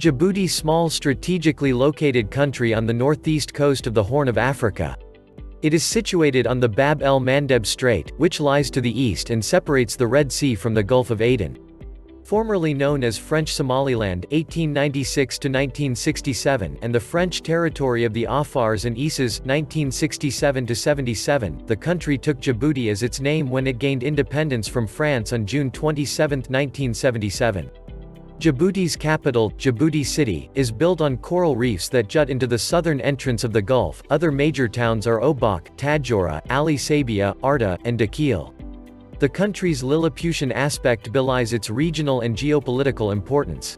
Djibouti, small strategically located country on the northeast coast of the Horn of Africa. It is situated on the Bab el-Mandeb Strait, which lies to the east and separates the Red Sea from the Gulf of Aden. Formerly known as French Somaliland 1896–1967 and the French territory of the Afars and Isses 1967–77, the country took Djibouti as its name when it gained independence from France on June 27, 1977. Djibouti's capital, Djibouti City, is built on coral reefs that jut into the southern entrance of the Gulf. Other major towns are Obok, Tadjoura, Ali Sabia, Arta, and Dakhil. The country's Lilliputian aspect belies its regional and geopolitical importance.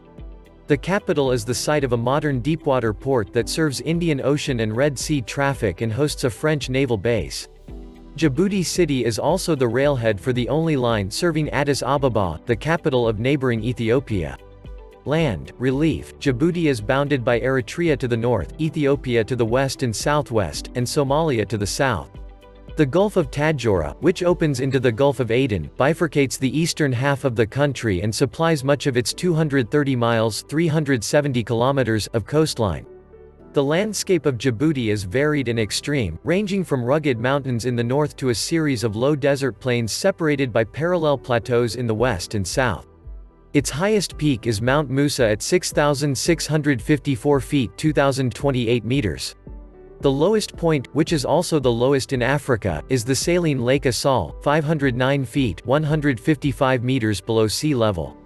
The capital is the site of a modern deepwater port that serves Indian Ocean and Red Sea traffic and hosts a French naval base. Djibouti City is also the railhead for the only line serving Addis Ababa, the capital of neighboring Ethiopia. Land, relief, Djibouti is bounded by Eritrea to the north, Ethiopia to the west and southwest, and Somalia to the south. The Gulf of Tadjoura, which opens into the Gulf of Aden, bifurcates the eastern half of the country and supplies much of its 230 miles (370 kilometers) of coastline. The landscape of Djibouti is varied and extreme, ranging from rugged mountains in the north to a series of low desert plains separated by parallel plateaus in the west and south. Its highest peak is Mount Musa at 6,654 feet (2,028 meters). The lowest point, which is also the lowest in Africa, is the saline Lake Assal, 509 feet (155 meters) below sea level.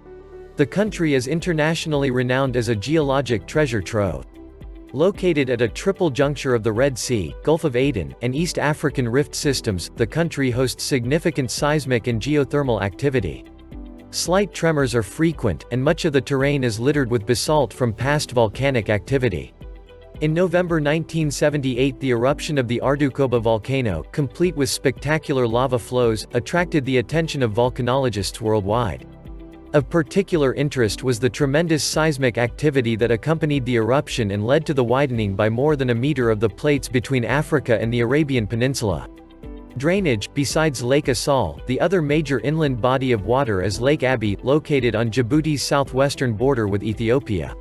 The country is internationally renowned as a geologic treasure trove. Located at a triple juncture of the Red Sea, Gulf of Aden, and East African rift systems, the country hosts significant seismic and geothermal activity. Slight tremors are frequent, and much of the terrain is littered with basalt from past volcanic activity. In November 1978, the eruption of the Ardukoba volcano, complete with spectacular lava flows, attracted the attention of volcanologists worldwide. Of particular interest was the tremendous seismic activity that accompanied the eruption and led to the widening by more than a meter of the plates between Africa and the Arabian Peninsula. Drainage, besides Lake Assal, the other major inland body of water is Lake Abyei, located on Djibouti's southwestern border with Ethiopia.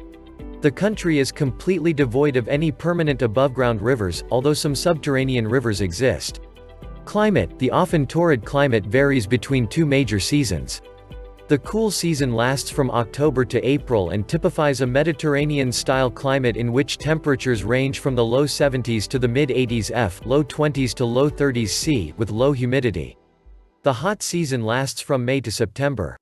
The country is completely devoid of any permanent above-ground rivers, although some subterranean rivers exist. Climate, the often torrid climate varies between two major seasons. The cool season lasts from October to April and typifies a Mediterranean-style climate in which temperatures range from the low 70s to the mid-80s F, low 20s to low 30s C, with low humidity. The hot season lasts from May to September.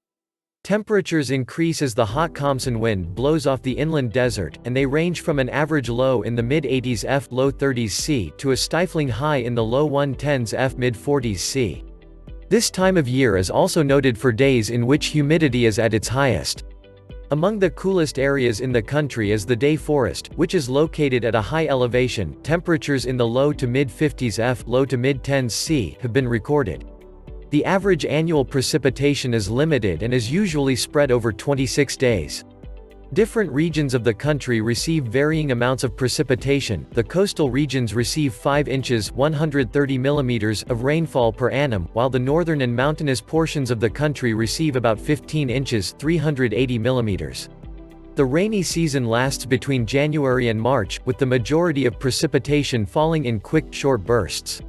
Temperatures increase as the hot Khamsin wind blows off the inland desert, and they range from an average low in the mid-80s F, low 30s C, to a stifling high in the low 110s F, mid-40s C. This time of year is also noted for days in which humidity is at its highest. Among the coolest areas in the country is the Day Forest, which is located at a high elevation. Temperatures in the low to mid-50s F, low to mid-10s C, have been recorded. The average annual precipitation is limited and is usually spread over 26 days. Different regions of the country receive varying amounts of precipitation. The coastal regions receive 5 inches (130 millimeters) of rainfall per annum, while the northern and mountainous portions of the country receive about 15 inches (380 millimeters). The rainy season lasts between January and March, with the majority of precipitation falling in quick, short bursts.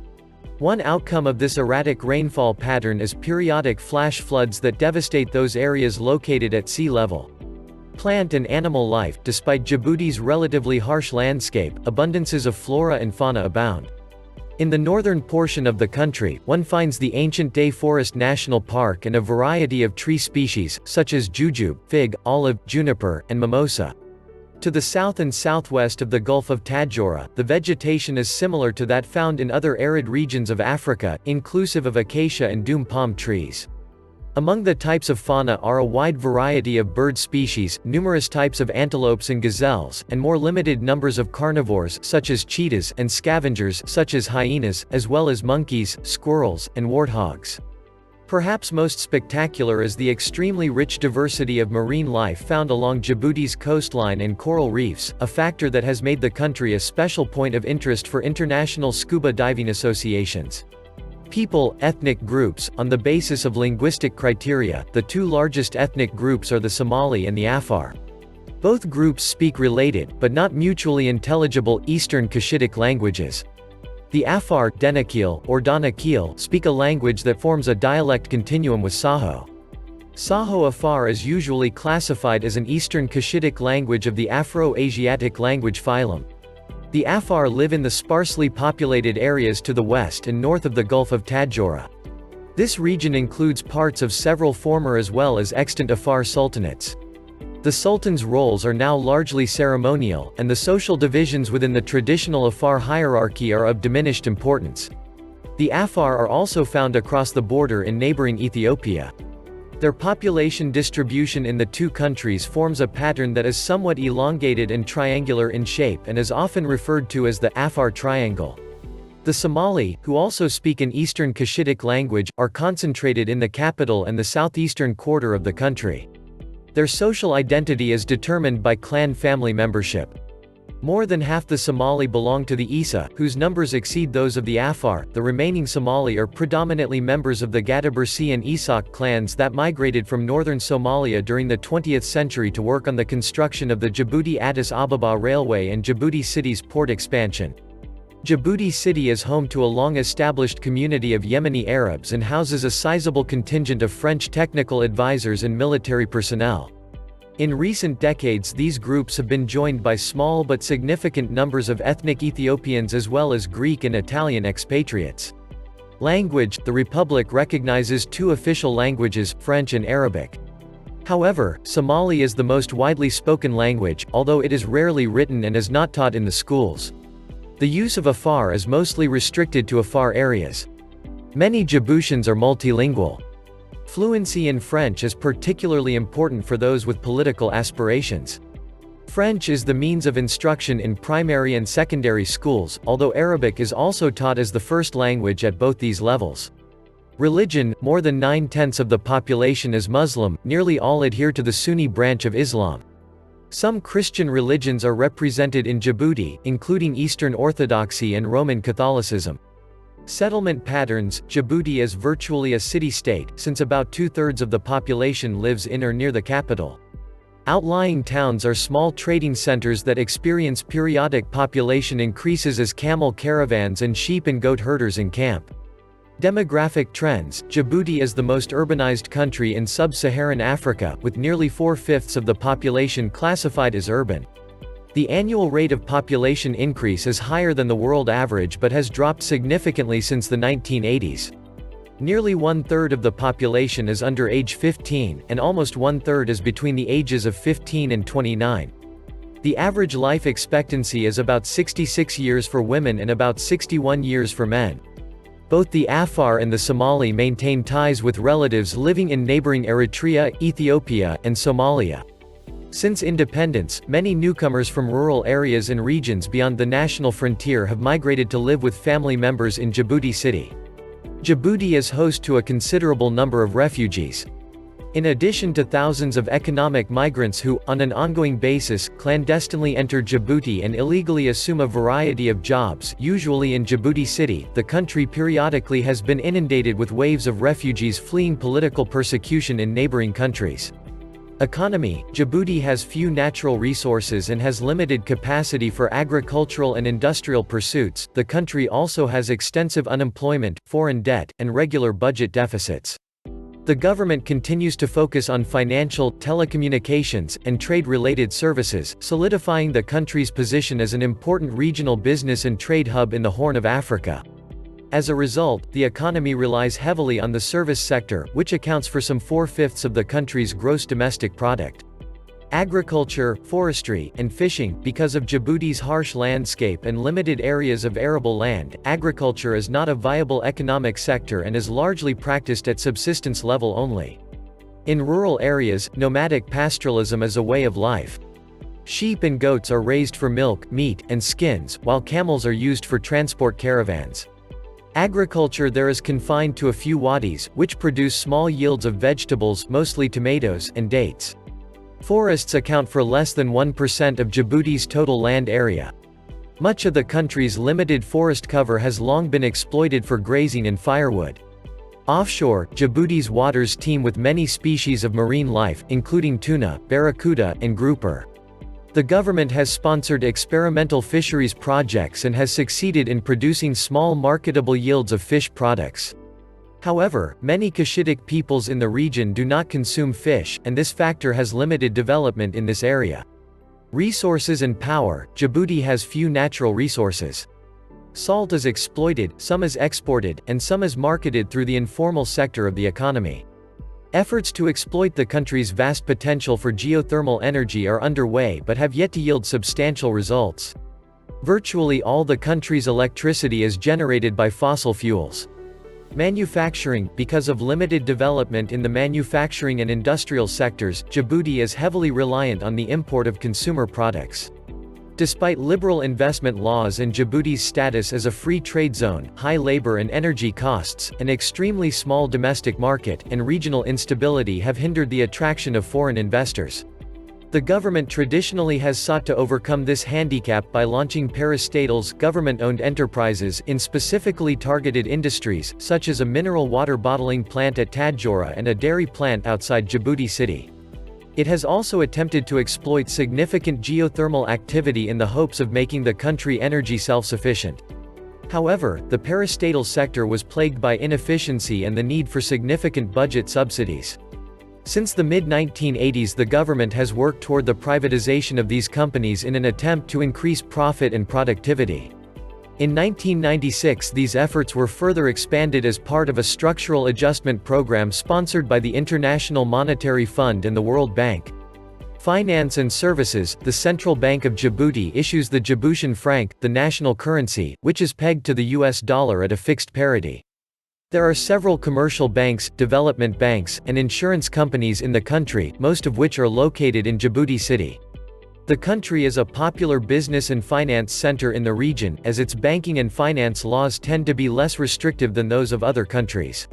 One outcome of this erratic rainfall pattern is periodic flash floods that devastate those areas located at sea level. Plant and animal life. Despite Djibouti's relatively harsh landscape, abundances of flora and fauna abound. In the northern portion of the country, one finds the ancient Day Forest National Park and a variety of tree species, such as jujube, fig, olive, juniper, and mimosa. To the south and southwest of the Gulf of Tadjoura, the vegetation is similar to that found in other arid regions of Africa, inclusive of acacia and doum palm trees. Among the types of fauna are a wide variety of bird species, numerous types of antelopes and gazelles, and more limited numbers of carnivores such as cheetahs, and scavengers such as hyenas, as well as monkeys, squirrels, and warthogs. Perhaps most spectacular is the extremely rich diversity of marine life found along Djibouti's coastline and coral reefs, a factor that has made the country a special point of interest for international scuba diving associations. People, ethnic groups. On the basis of linguistic criteria, the two largest ethnic groups are the Somali and the Afar. Both groups speak related, but not mutually intelligible, Eastern Cushitic languages. The Afar, Denakil, or Danakil, speak a language that forms a dialect continuum with Saho. Saho Afar is usually classified as an Eastern Cushitic language of the Afro-Asiatic language phylum. The Afar live in the sparsely populated areas to the west and north of the Gulf of Tadjoura. This region includes parts of several former as well as extant Afar sultanates. The sultan's roles are now largely ceremonial, and the social divisions within the traditional Afar hierarchy are of diminished importance. The Afar are also found across the border in neighboring Ethiopia. Their population distribution in the two countries forms a pattern that is somewhat elongated and triangular in shape and is often referred to as the Afar Triangle. The Somali, who also speak an Eastern Cushitic language, are concentrated in the capital and the southeastern quarter of the country. Their social identity is determined by clan family membership. More than half the Somali belong to the Isa, whose numbers exceed those of the Afar. The remaining Somali are predominantly members of the Gadabursi and Isak clans that migrated from northern Somalia during the 20th century to work on the construction of the Djibouti-Addis Ababa Railway and Djibouti City's port expansion. Djibouti City is home to a long-established community of Yemeni Arabs and houses a sizable contingent of French technical advisors and military personnel. In recent decades, these groups have been joined by small but significant numbers of ethnic Ethiopians as well as Greek and Italian expatriates. Language: the Republic recognizes two official languages, French and Arabic. However, Somali is the most widely spoken language, although it is rarely written and is not taught in the schools. The use of Afar is mostly restricted to Afar areas. Many Djiboutians are multilingual. Fluency in French is particularly important for those with political aspirations. French is the means of instruction in primary and secondary schools, although Arabic is also taught as the first language at both these levels. Religion: more than 9/10 of the population is Muslim, nearly all adhere to the Sunni branch of Islam. Some Christian religions are represented in Djibouti, including Eastern Orthodoxy and Roman Catholicism. Settlement patterns: Djibouti is virtually a city-state, since about 2/3 of the population lives in or near the capital. Outlying towns are small trading centers that experience periodic population increases as camel caravans and sheep and goat herders encamp. Demographic trends: Djibouti is the most urbanized country in sub-Saharan Africa, with nearly 4/5 of the population classified as urban. The annual rate of population increase is higher than the world average but has dropped significantly since the 1980s. Nearly 1/3 of the population is under age 15, and almost 1/3 is between the ages of 15 and 29. The average life expectancy is about 66 years for women and about 61 years for men. Both the Afar and the Somali maintain ties with relatives living in neighboring Eritrea, Ethiopia, and Somalia. Since independence, many newcomers from rural areas and regions beyond the national frontier have migrated to live with family members in Djibouti City. Djibouti is host to a considerable number of refugees. In addition to thousands of economic migrants who, on an ongoing basis, clandestinely enter Djibouti and illegally assume a variety of jobs, usually in Djibouti City, the country periodically has been inundated with waves of refugees fleeing political persecution in neighboring countries. Economy: Djibouti has few natural resources and has limited capacity for agricultural and industrial pursuits. The country also has extensive unemployment, foreign debt, and regular budget deficits. The government continues to focus on financial, telecommunications, and trade-related services, solidifying the country's position as an important regional business and trade hub in the Horn of Africa. As a result, the economy relies heavily on the service sector, which accounts for some 4/5 of the country's gross domestic product. Agriculture, forestry, and fishing: because of Djibouti's harsh landscape and limited areas of arable land, agriculture is not a viable economic sector and is largely practiced at subsistence level only. In rural areas, nomadic pastoralism is a way of life. Sheep and goats are raised for milk, meat, and skins, while camels are used for transport caravans. Agriculture there is confined to a few wadis, which produce small yields of vegetables, mostly tomatoes, and dates. Forests account for less than 1% of Djibouti's total land area. Much of the country's limited forest cover has long been exploited for grazing and firewood. Offshore, Djibouti's waters teem with many species of marine life, including tuna, barracuda, and grouper. The government has sponsored experimental fisheries projects and has succeeded in producing small marketable yields of fish products. However, many Cushitic peoples in the region do not consume fish, and this factor has limited development in this area. Resources and power. Djibouti has few natural resources. Salt is exploited, some is exported, and some is marketed through the informal sector of the economy. Efforts to exploit the country's vast potential for geothermal energy are underway but have yet to yield substantial results. Virtually all the country's electricity is generated by fossil fuels. Manufacturing. Because of limited development in the manufacturing and industrial sectors, Djibouti is heavily reliant on the import of consumer products. Despite liberal investment laws and Djibouti's status as a free trade zone, high labor and energy costs, an extremely small domestic market, and regional instability have hindered the attraction of foreign investors. The government traditionally has sought to overcome this handicap by launching parastatals, government-owned enterprises, in specifically targeted industries, such as a mineral water bottling plant at Tadjoura and a dairy plant outside Djibouti city. It has also attempted to exploit significant geothermal activity in the hopes of making the country energy self-sufficient. However, the parastatal sector was plagued by inefficiency and the need for significant budget subsidies. Since the mid-1980s, the government has worked toward the privatization of these companies in an attempt to increase profit and productivity. In 1996, these efforts were further expanded as part of a structural adjustment program sponsored by the International Monetary Fund and the World Bank. Finance and services. The Central Bank of Djibouti issues the Djiboutian franc, the national currency, which is pegged to the US dollar at a fixed parity. There are several commercial banks, development banks, and insurance companies in the country, most of which are located in Djibouti city. The country is a popular business and finance center in the region, as its banking and finance laws tend to be less restrictive than those of other countries.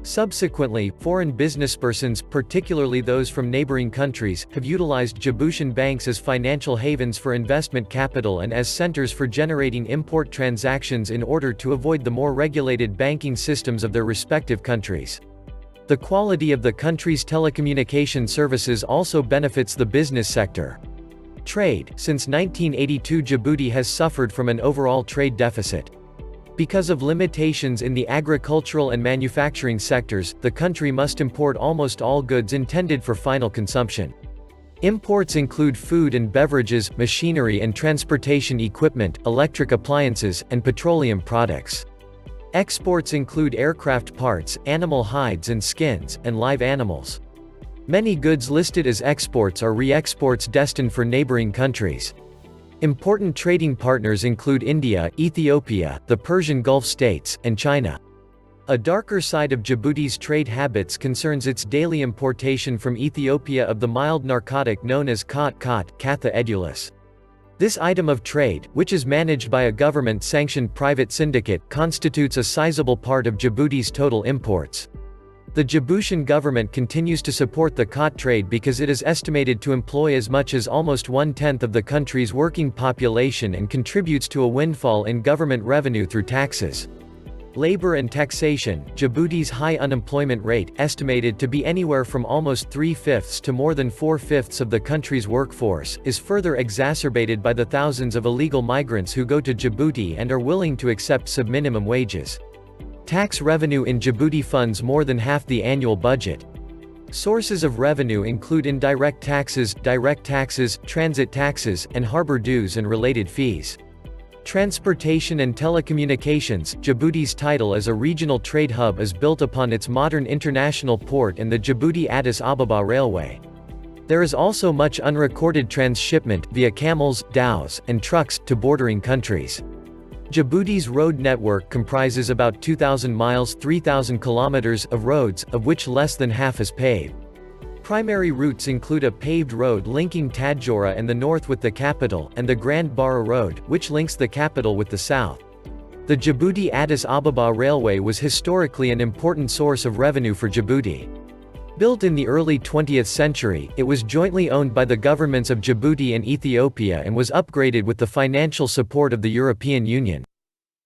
Subsequently, foreign businesspersons, particularly those from neighboring countries, have utilized Djiboutian banks as financial havens for investment capital and as centers for generating import transactions in order to avoid the more regulated banking systems of their respective countries. The quality of the country's telecommunication services also benefits the business sector. Trade. Since 1982, Djibouti has suffered from an overall trade deficit. Because of limitations in the agricultural and manufacturing sectors, the country must import almost all goods intended for final consumption. Imports include food and beverages, machinery and transportation equipment, electric appliances, and petroleum products. Exports include aircraft parts, animal hides and skins, and live animals. Many goods listed as exports are re-exports destined for neighboring countries. Important trading partners include India, Ethiopia, the Persian Gulf states, and China. A darker side of Djibouti's trade habits concerns its daily importation from Ethiopia of the mild narcotic known as khat, Catha edulis. This item of trade, which is managed by a government-sanctioned private syndicate, constitutes a sizable part of Djibouti's total imports. The Djiboutian government continues to support the khat trade because it is estimated to employ as much as almost 1/10 of the country's working population and contributes to a windfall in government revenue through taxes. Labor and taxation. Djibouti's high unemployment rate, estimated to be anywhere from almost 3/5 to more than 4/5 of the country's workforce, is further exacerbated by the thousands of illegal migrants who go to Djibouti and are willing to accept sub-minimum wages. Tax revenue in Djibouti funds more than half the annual budget. Sources of revenue include indirect taxes, direct taxes, transit taxes, and harbor dues and related fees. Transportation and telecommunications. Djibouti's title as a regional trade hub is built upon its modern international port and the Djibouti-Addis Ababa Railway. There is also much unrecorded transshipment, via camels, dhows, and trucks, to bordering countries. Djibouti's road network comprises about 2,000 miles 3,000 kilometers of roads, of which less than half is paved. Primary routes include a paved road linking Tadjoura and the north with the capital, and the Grand Bara Road, which links the capital with the south. The Djibouti-Addis Ababa Railway was historically an important source of revenue for Djibouti. Built in the early 20th century, it was jointly owned by the governments of Djibouti and Ethiopia and was upgraded with the financial support of the European Union.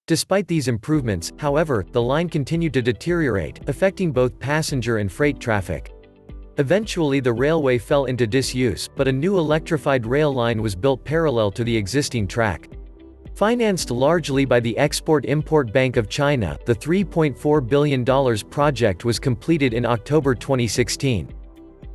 Despite these improvements, however, the line continued to deteriorate, affecting both passenger and freight traffic. Eventually the railway fell into disuse, but a new electrified rail line was built parallel to the existing track. Financed largely by the Export-Import Bank of China, the $3.4 billion project was completed in October 2016.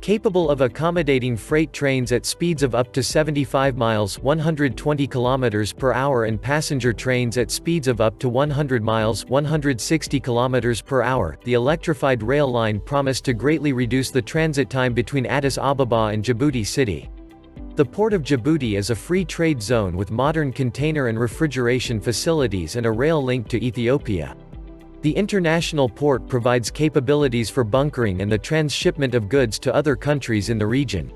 Capable of accommodating freight trains at speeds of up to 75 miles (120 km per hour) and passenger trains at speeds of up to 100 miles (160 km per hour), the electrified rail line promised to greatly reduce the transit time between Addis Ababa and Djibouti city. The port of Djibouti is a free trade zone with modern container and refrigeration facilities and a rail link to Ethiopia. The international port provides capabilities for bunkering and the transshipment of goods to other countries in the region.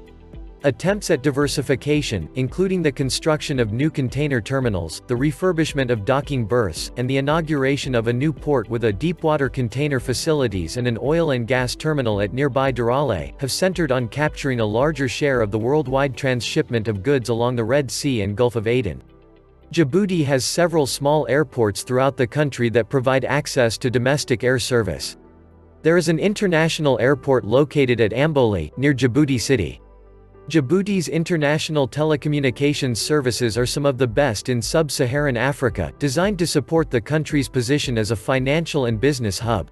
Attempts at diversification, including the construction of new container terminals, the refurbishment of docking berths, and the inauguration of a new port with a deepwater container facilities and an oil and gas terminal at nearby Darale, have centered on capturing a larger share of the worldwide transshipment of goods along the Red Sea and Gulf of Aden. Djibouti has several small airports throughout the country that provide access to domestic air service. There is an international airport located at Amboli, near Djibouti city. Djibouti's international telecommunications services are some of the best in sub-Saharan Africa, designed to support the country's position as a financial and business hub.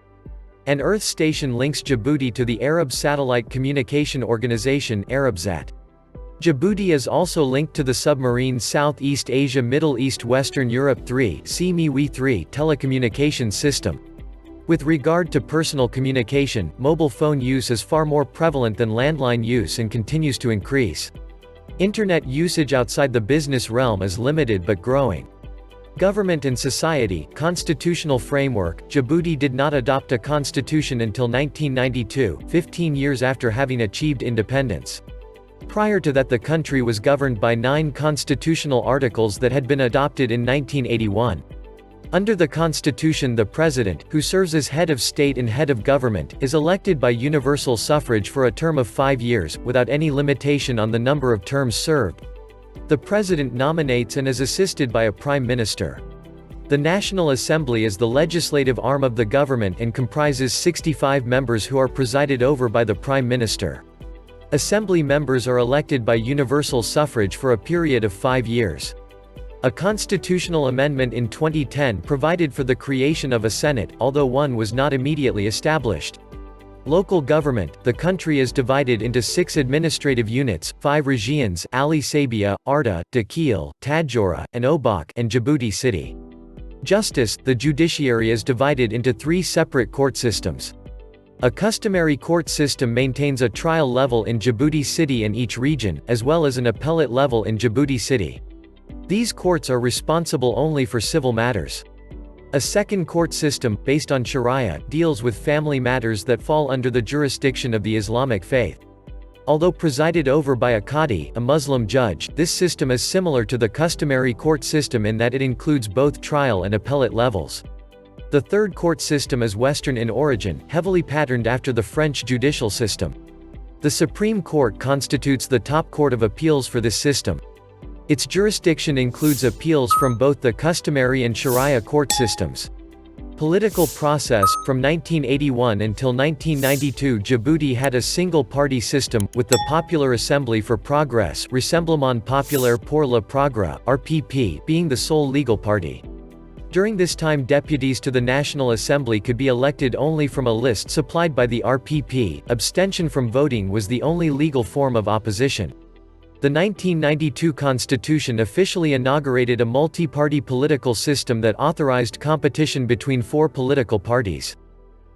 An Earth station links Djibouti to the Arab Satellite Communication Organization (Arabsat). Djibouti is also linked to the submarine Southeast Asia Middle East Western Europe 3 (CMEW3) telecommunications system. With regard to personal communication, mobile phone use is far more prevalent than landline use and continues to increase. Internet usage outside the business realm is limited but growing. Government and society, constitutional framework. Djibouti did not adopt a constitution until 1992, 15 years after having achieved independence. Prior to that, the country was governed by 9 constitutional articles that had been adopted in 1981. Under the constitution, the president, who serves as head of state and head of government, is elected by universal suffrage for a term of 5 years, without any limitation on the number of terms served. The president nominates and is assisted by a prime minister. The National Assembly is the legislative arm of the government and comprises 65 members who are presided over by the prime minister. Assembly members are elected by universal suffrage for a period of 5 years. A constitutional amendment in 2010 provided for the creation of a Senate, although one was not immediately established. Local government. The country is divided into 6 administrative units, 5 regions: Ali Sabia, Arta, Dakhil, Tadjoura, and Obak, and Djibouti city. Justice. The judiciary is divided into 3 separate court systems. A customary court system maintains a trial level in Djibouti city and each region, as well as an appellate level in Djibouti city. These courts are responsible only for civil matters. A second court system, based on Sharia, deals with family matters that fall under the jurisdiction of the Islamic faith. Although presided over by a qadi, a Muslim judge, this system is similar to the customary court system in that it includes both trial and appellate levels. The third court system is Western in origin, heavily patterned after the French judicial system. The Supreme Court constitutes the top court of appeals for this system. Its jurisdiction includes appeals from both the customary and Sharia court systems. Political process. From 1981 until 1992, Djibouti had a single-party system, with the Popular Assembly for Progress Rassemblement Populaire pour le Progrès (RPP) being the sole legal party. During this time, deputies to the National Assembly could be elected only from a list supplied by the RPP. Abstention from voting was the only legal form of opposition. The 1992 Constitution officially inaugurated a multi-party political system that authorized competition between 4 political parties.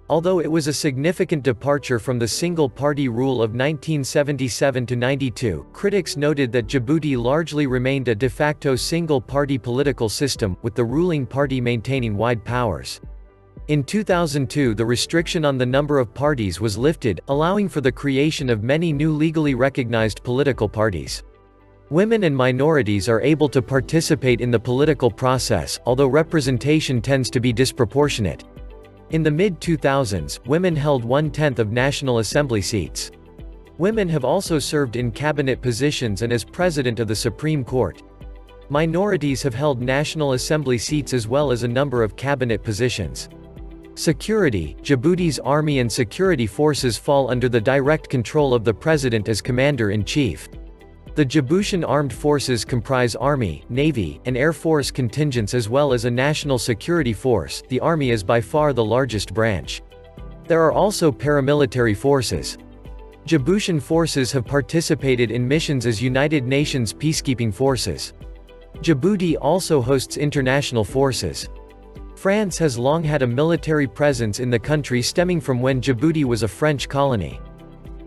Although it was a significant departure from the single-party rule of 1977–92, critics noted that Djibouti largely remained a de facto single-party political system, with the ruling party maintaining wide powers. In 2002, the restriction on the number of parties was lifted, allowing for the creation of many new legally recognized political parties. Women and minorities are able to participate in the political process, although representation tends to be disproportionate. In the mid-2000s, women held 1/10 of National Assembly seats. Women have also served in cabinet positions and as President of the Supreme Court. Minorities have held National Assembly seats as well as a number of cabinet positions. Security: Djibouti's army and security forces fall under the direct control of the president as commander-in-chief. The Djiboutian armed forces comprise army, navy, and air force contingents as well as a national security force. The army is by far the largest branch. There are also paramilitary forces. Djiboutian forces have participated in missions as United Nations peacekeeping forces. Djibouti also hosts international forces. France has long had a military presence in the country stemming from when Djibouti was a French colony.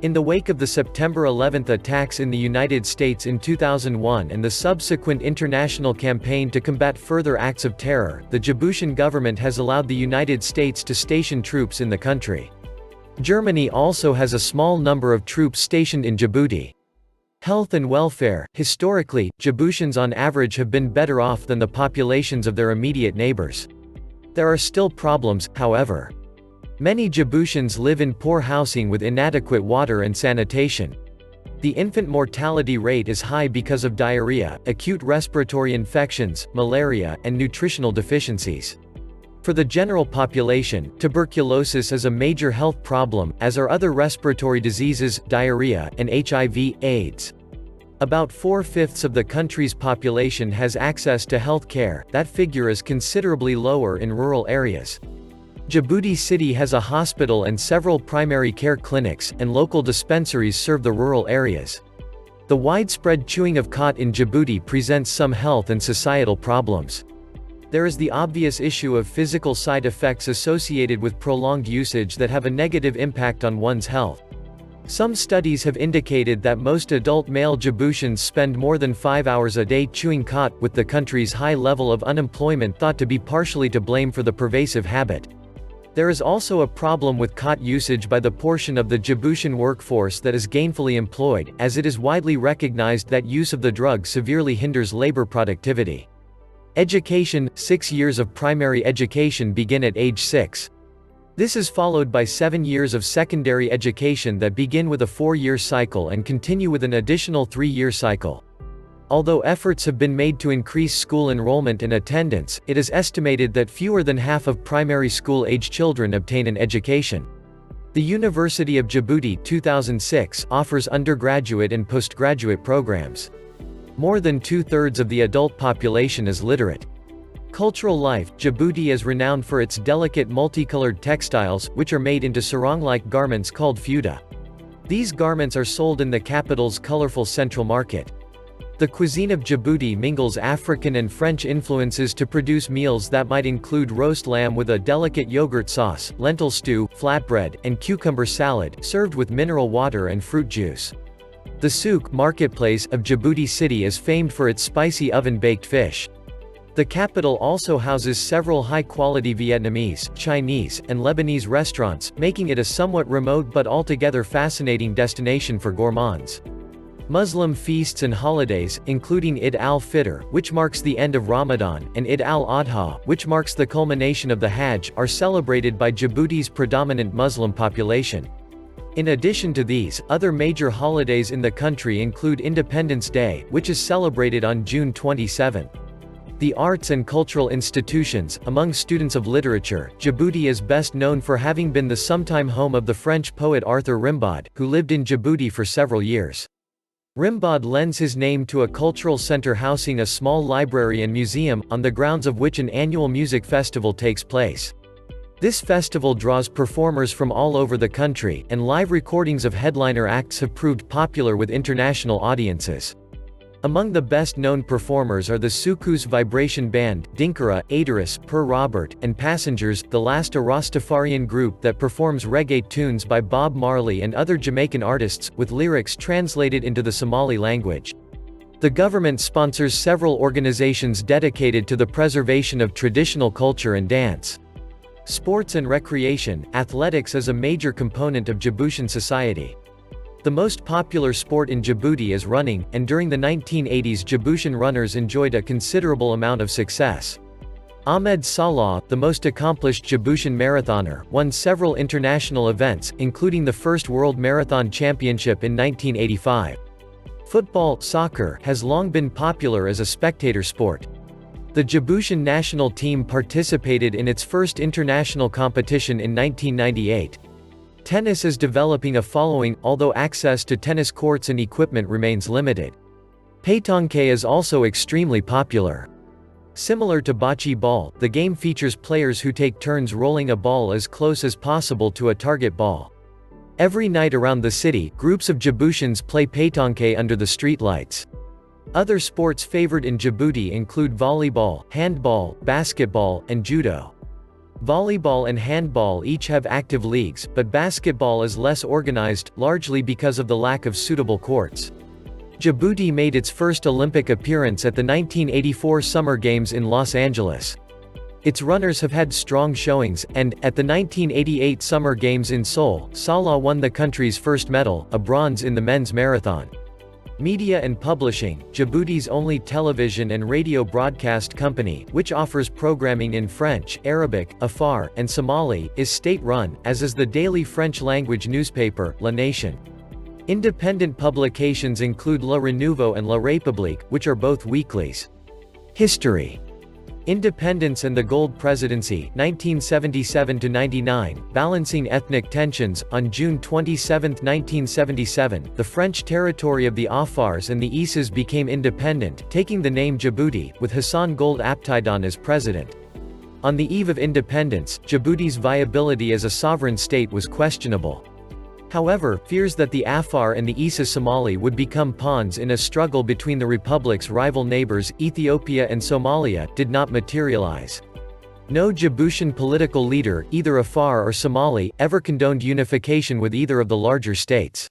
In the wake of the September 11 attacks in the United States in 2001 and the subsequent international campaign to combat further acts of terror, the Djiboutian government has allowed the United States to station troops in the country. Germany also has a small number of troops stationed in Djibouti. Health and welfare: historically, Djiboutians on average have been better off than the populations of their immediate neighbors. There are still problems, however. Many Djiboutians live in poor housing with inadequate water and sanitation. The infant mortality rate is high because of diarrhea, acute respiratory infections, malaria, and nutritional deficiencies. For the general population, tuberculosis is a major health problem, as are other respiratory diseases, diarrhea, and HIV/AIDS. About 4/5 of the country's population has access to health care. That figure is considerably lower in rural areas. Djibouti City has a hospital and several primary care clinics, and local dispensaries serve the rural areas. The widespread chewing of khat in Djibouti presents some health and societal problems. There is the obvious issue of physical side effects associated with prolonged usage that have a negative impact on one's health. Some studies have indicated that most adult male Djiboutians spend more than 5 hours a day chewing khat, with the country's high level of unemployment thought to be partially to blame for the pervasive habit. There is also a problem with khat usage by the portion of the Djiboutian workforce that is gainfully employed, as it is widely recognized that use of the drug severely hinders labor productivity. Education: 6 years of primary education begin at age 6. This is followed by 7 years of secondary education that begin with a 4-year cycle and continue with an additional 3-year cycle. Although efforts have been made to increase school enrollment and attendance, it is estimated that fewer than half of primary school-age children obtain an education. The University of Djibouti 2006 offers undergraduate and postgraduate programs. More than 2/3 of the adult population is literate. Cultural life: Djibouti is renowned for its delicate multicolored textiles, which are made into sarong-like garments called fouta. These garments are sold in the capital's colorful central market. The cuisine of Djibouti mingles African and French influences to produce meals that might include roast lamb with a delicate yogurt sauce, lentil stew, flatbread, and cucumber salad, served with mineral water and fruit juice. The souk marketplace of Djibouti City is famed for its spicy oven-baked fish. The capital also houses several high-quality Vietnamese, Chinese, and Lebanese restaurants, making it a somewhat remote but altogether fascinating destination for gourmands. Muslim feasts and holidays, including Eid al-Fitr, which marks the end of Ramadan, and Eid al-Adha, which marks the culmination of the Hajj, are celebrated by Djibouti's predominant Muslim population. In addition to these, other major holidays in the country include Independence Day, which is celebrated on June 27. The arts and cultural institutions: among students of literature, Djibouti is best known for having been the sometime home of the French poet Arthur Rimbaud, who lived in Djibouti for several years. Rimbaud lends his name to a cultural center housing a small library and museum, on the grounds of which an annual music festival takes place. This festival draws performers from all over the country, and live recordings of headliner acts have proved popular with international audiences. Among the best-known performers are the Soukous Vibration Band, Dinkara, Adoris, Per Robert, and Passengers, the last a Rastafarian group that performs reggae tunes by Bob Marley and other Jamaican artists, with lyrics translated into the Somali language. The government sponsors several organizations dedicated to the preservation of traditional culture and dance. Sports and recreation: athletics is a major component of Djiboutian society. The most popular sport in Djibouti is running, and during the 1980s Djiboutian runners enjoyed a considerable amount of success. Ahmed Salah, the most accomplished Djiboutian marathoner, won several international events, including the first World Marathon Championship in 1985. Football, soccer, has long been popular as a spectator sport. The Djiboutian national team participated in its first international competition in 1998. Tennis is developing a following, although access to tennis courts and equipment remains limited. Pétanque is also extremely popular. Similar to bocce ball, the game features players who take turns rolling a ball as close as possible to a target ball. Every night around the city, groups of Djiboutians play pétanque under the streetlights. Other sports favored in Djibouti include volleyball, handball, basketball, and judo. Volleyball and handball each have active leagues, but basketball is less organized, largely because of the lack of suitable courts. Djibouti made its first Olympic appearance at the 1984 Summer Games in Los Angeles. Its runners have had strong showings, and, at the 1988 Summer Games in Seoul, Salah won the country's first medal, a bronze in the men's marathon. Media and Publishing, Djibouti's only television and radio broadcast company, which offers programming in French, Arabic, Afar, and Somali, is state-run, as is the daily French-language newspaper, La Nation. Independent publications include Le Renouveau and La République, which are both weeklies. History. Independence and the Gold Presidency, 1977–99, balancing ethnic tensions. On June 27, 1977, the French territory of the Afars and the Isas became independent, taking the name Djibouti, with Hassan Gold Abtidon as president. On the eve of independence, Djibouti's viability as a sovereign state was questionable. However, fears that the Afar and the Isa Somali would become pawns in a struggle between the republic's rival neighbors, Ethiopia and Somalia, did not materialize. No Djiboutian political leader, either Afar or Somali, ever condoned unification with either of the larger states.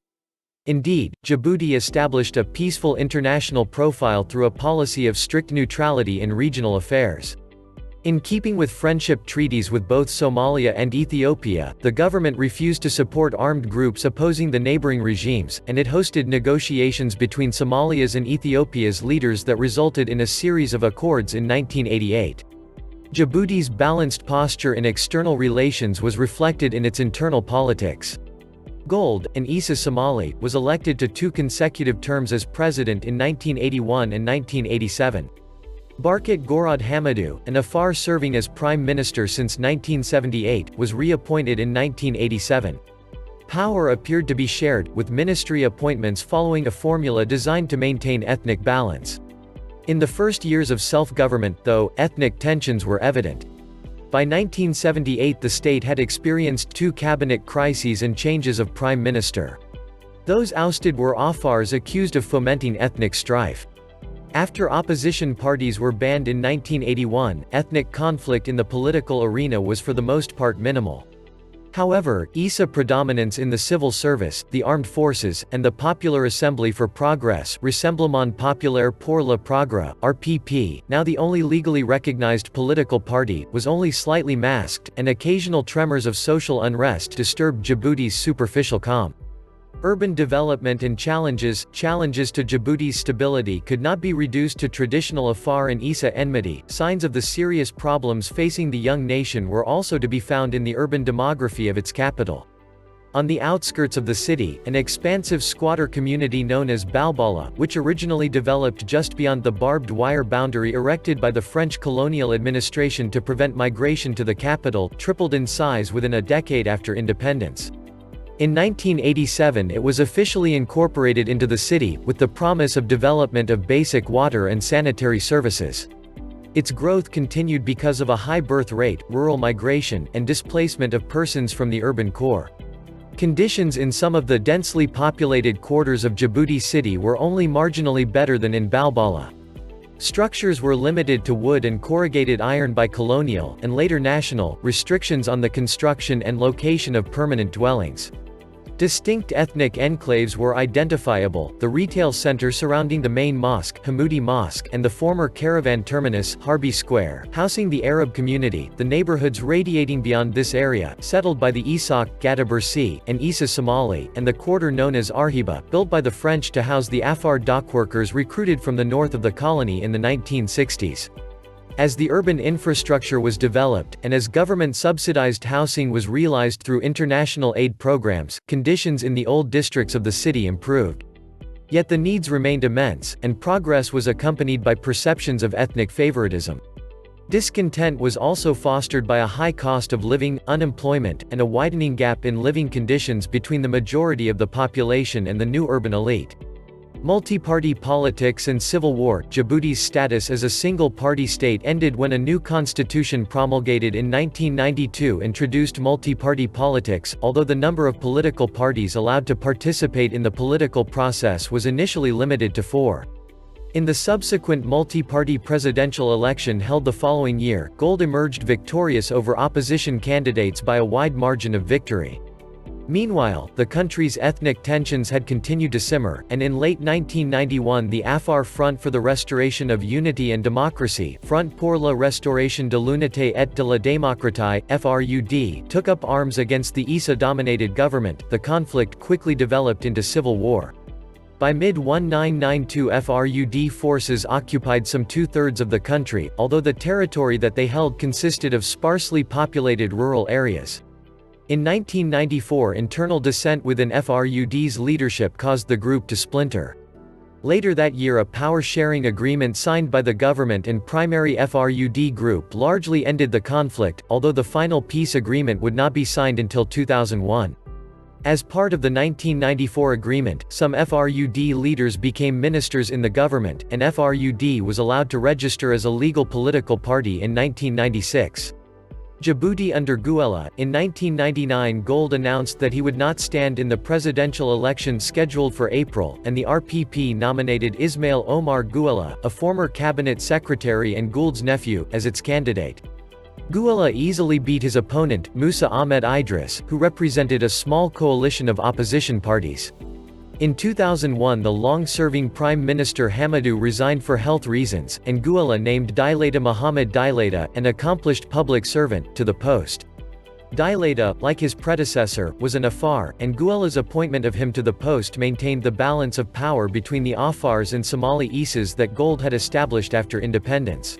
Indeed, Djibouti established a peaceful international profile through a policy of strict neutrality in regional affairs. In keeping with friendship treaties with both Somalia and Ethiopia, the government refused to support armed groups opposing the neighboring regimes, and it hosted negotiations between Somalia's and Ethiopia's leaders that resulted in a series of accords in 1988. Djibouti's balanced posture in external relations was reflected in its internal politics. Gold, an Isa Somali, was elected to 2 consecutive terms as president in 1981 and 1987. Barkat Gorod Hamadou, an Afar serving as prime minister since 1978, was reappointed in 1987. Power appeared to be shared, with ministry appointments following a formula designed to maintain ethnic balance. In the first years of self-government, though, ethnic tensions were evident. By 1978 the state had experienced 2 cabinet crises and changes of prime minister. Those ousted were Afars accused of fomenting ethnic strife. After opposition parties were banned in 1981, ethnic conflict in the political arena was for the most part minimal. However, Isa predominance in the civil service, the armed forces, and the Popular Assembly for Progress Rassemblement Populaire pour le Progrès, RPP, now the only legally recognized political party, was only slightly masked, and occasional tremors of social unrest disturbed Djibouti's superficial calm. Urban development and challenges to Djibouti's stability could not be reduced to traditional Afar and Isa enmity. Signs of the serious problems facing the young nation were also to be found in the urban demography of its capital. On the outskirts of the city, an expansive squatter community known as Balbala, which originally developed just beyond the barbed wire boundary erected by the French colonial administration to prevent migration to the capital, tripled in size within a decade after independence. In 1987 it was officially incorporated into the city, with the promise of development of basic water and sanitary services. Its growth continued because of a high birth rate, rural migration, and displacement of persons from the urban core. Conditions in some of the densely populated quarters of Djibouti city were only marginally better than in Balbala. Structures were limited to wood and corrugated iron by colonial, and later national, restrictions on the construction and location of permanent dwellings. Distinct ethnic enclaves were identifiable: the retail center surrounding the main mosque, Hamoudi Mosque, and the former caravan terminus, Harbi Square, housing the Arab community, the neighborhoods radiating beyond this area, settled by the Isak, Gadabursi, and Isa Somali, and the quarter known as Arhiba, built by the French to house the Afar dockworkers recruited from the north of the colony in the 1960s. As the urban infrastructure was developed, and as government-subsidized housing was realized through international aid programs, conditions in the old districts of the city improved. Yet the needs remained immense, and progress was accompanied by perceptions of ethnic favoritism. Discontent was also fostered by a high cost of living, unemployment, and a widening gap in living conditions between the majority of the population and the new urban elite. Multi-party politics and civil war. Djibouti's status as a single-party state ended when a new constitution promulgated in 1992 introduced multi-party politics, although the number of political parties allowed to participate in the political process was initially limited to 4. In the subsequent multi-party presidential election held the following year, Gold emerged victorious over opposition candidates by a wide margin of victory. Meanwhile, the country's ethnic tensions had continued to simmer, and in late 1991 the Afar Front for the Restoration of Unity and Democracy, Front pour la Restauration de l'Unité et de la Démocratie, FRUD, took up arms against the ISA-dominated government. The conflict quickly developed into civil war. By mid-1992 FRUD forces occupied some two-thirds of the country, although the territory that they held consisted of sparsely populated rural areas. In 1994 internal dissent within FRUD's leadership caused the group to splinter. Later that year a power-sharing agreement signed by the government and primary FRUD group largely ended the conflict, although the final peace agreement would not be signed until 2001. As part of the 1994 agreement, some FRUD leaders became ministers in the government, and FRUD was allowed to register as a legal political party in 1996. Djibouti under Gouela. In 1999 Gold announced that he would not stand in the presidential election scheduled for April, and the RPP nominated Ismail Omar Gouela, a former cabinet secretary and Gould's nephew, as its candidate. Gouela easily beat his opponent, Musa Ahmed Idris, who represented a small coalition of opposition parties. In 2001 the long-serving Prime Minister Hamadou resigned for health reasons, and Gouela named Dilaita Mohamed Dilaita, an accomplished public servant, to the post. Dilaita, like his predecessor, was an Afar, and Gouela's appointment of him to the post maintained the balance of power between the Afars and Somali Isas that Gold had established after independence.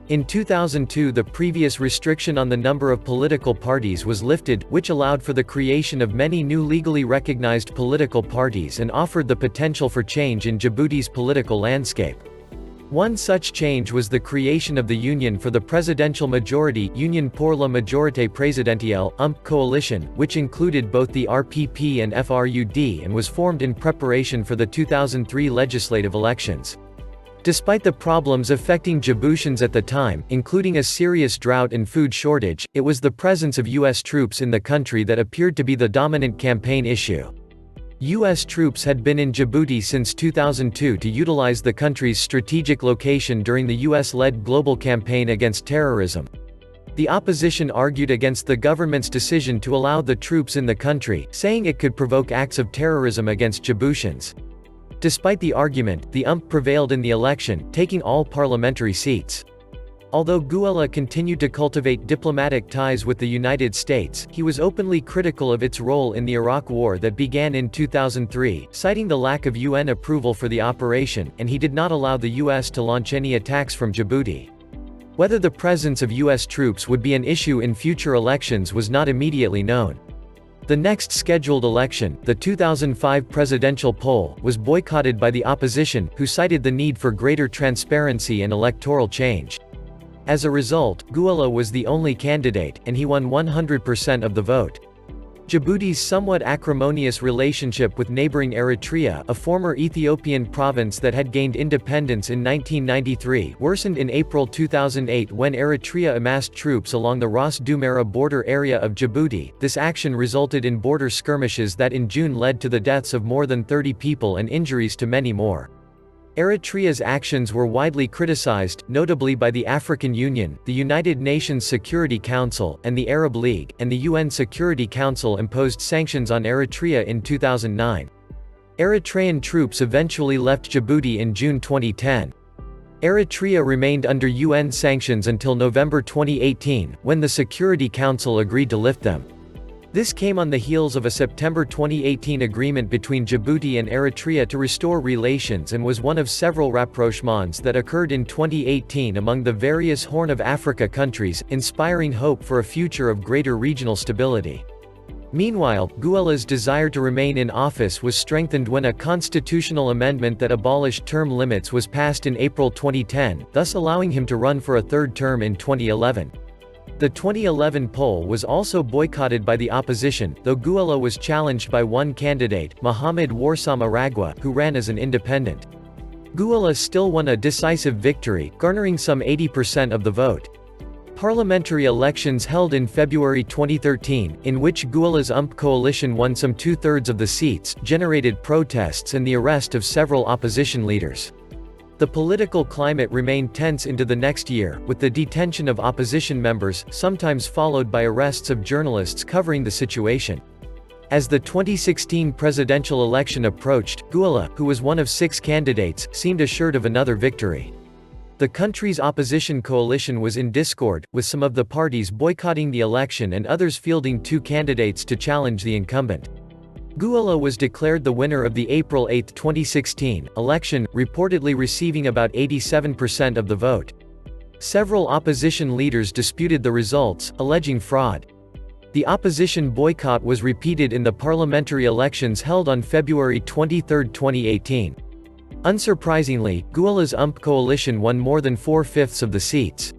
In 2002 the previous restriction on the number of political parties was lifted, which allowed for the creation of many new legally recognized political parties and offered the potential for change in Djibouti's political landscape. One such change was the creation of the Union for the Presidential Majority Union pour la Majorité Présidentielle coalition, which included both the RPP and FRUD and was formed in preparation for the 2003 legislative elections. Despite the problems affecting Djiboutians at the time, including a serious drought and food shortage, it was the presence of U.S. troops in the country that appeared to be the dominant campaign issue. U.S. troops had been in Djibouti since 2002 to utilize the country's strategic location during the U.S.-led global campaign against terrorism. The opposition argued against the government's decision to allow the troops in the country, saying it could provoke acts of terrorism against Djiboutians. Despite the argument, the prevailed in the election, taking all parliamentary seats. Although Gouela continued to cultivate diplomatic ties with the United States, he was openly critical of its role in the Iraq War that began in 2003, citing the lack of UN approval for the operation, and he did not allow the U.S. to launch any attacks from Djibouti. Whether the presence of U.S. troops would be an issue in future elections was not immediately known. The next scheduled election, the 2005 presidential poll, was boycotted by the opposition, who cited the need for greater transparency and electoral change. As a result, Gouela was the only candidate, and he won 100% of the vote. Djibouti's somewhat acrimonious relationship with neighboring Eritrea, a former Ethiopian province that had gained independence in 1993, worsened in April 2008 when Eritrea amassed troops along the Ras Dumera border area of Djibouti. This action resulted in border skirmishes that in June led to the deaths of more than 30 people and injuries to many more. Eritrea's actions were widely criticized, notably by the African Union, the United Nations Security Council, and the Arab League, and the UN Security Council imposed sanctions on Eritrea in 2009. Eritrean troops eventually left Djibouti in June 2010. Eritrea remained under UN sanctions until November 2018, when the Security Council agreed to lift them. This came on the heels of a September 2018 agreement between Djibouti and Eritrea to restore relations and was one of several rapprochements that occurred in 2018 among the various Horn of Africa countries, inspiring hope for a future of greater regional stability. Meanwhile, Guela's desire to remain in office was strengthened when a constitutional amendment that abolished term limits was passed in April 2010, thus allowing him to run for a third term in 2011. The 2011 poll was also boycotted by the opposition, though Guela was challenged by one candidate, Mohamed Warsam Aragwa, who ran as an independent. Guela still won a decisive victory, garnering some 80% of the vote. Parliamentary elections held in February 2013, in which Guela's UMP coalition won some two-thirds of the seats, generated protests and the arrest of several opposition leaders. The political climate remained tense into the next year, with the detention of opposition members, sometimes followed by arrests of journalists covering the situation. As the 2016 presidential election approached, Guela, who was one of 6 candidates, seemed assured of another victory. The country's opposition coalition was in discord, with some of the parties boycotting the election and others fielding 2 candidates to challenge the incumbent. Guela was declared the winner of the April 8, 2016, election, reportedly receiving about 87% of the vote. Several opposition leaders disputed the results, alleging fraud. The opposition boycott was repeated in the parliamentary elections held on February 23, 2018. Unsurprisingly, Guela's UMP coalition won more than 4/5 of the seats.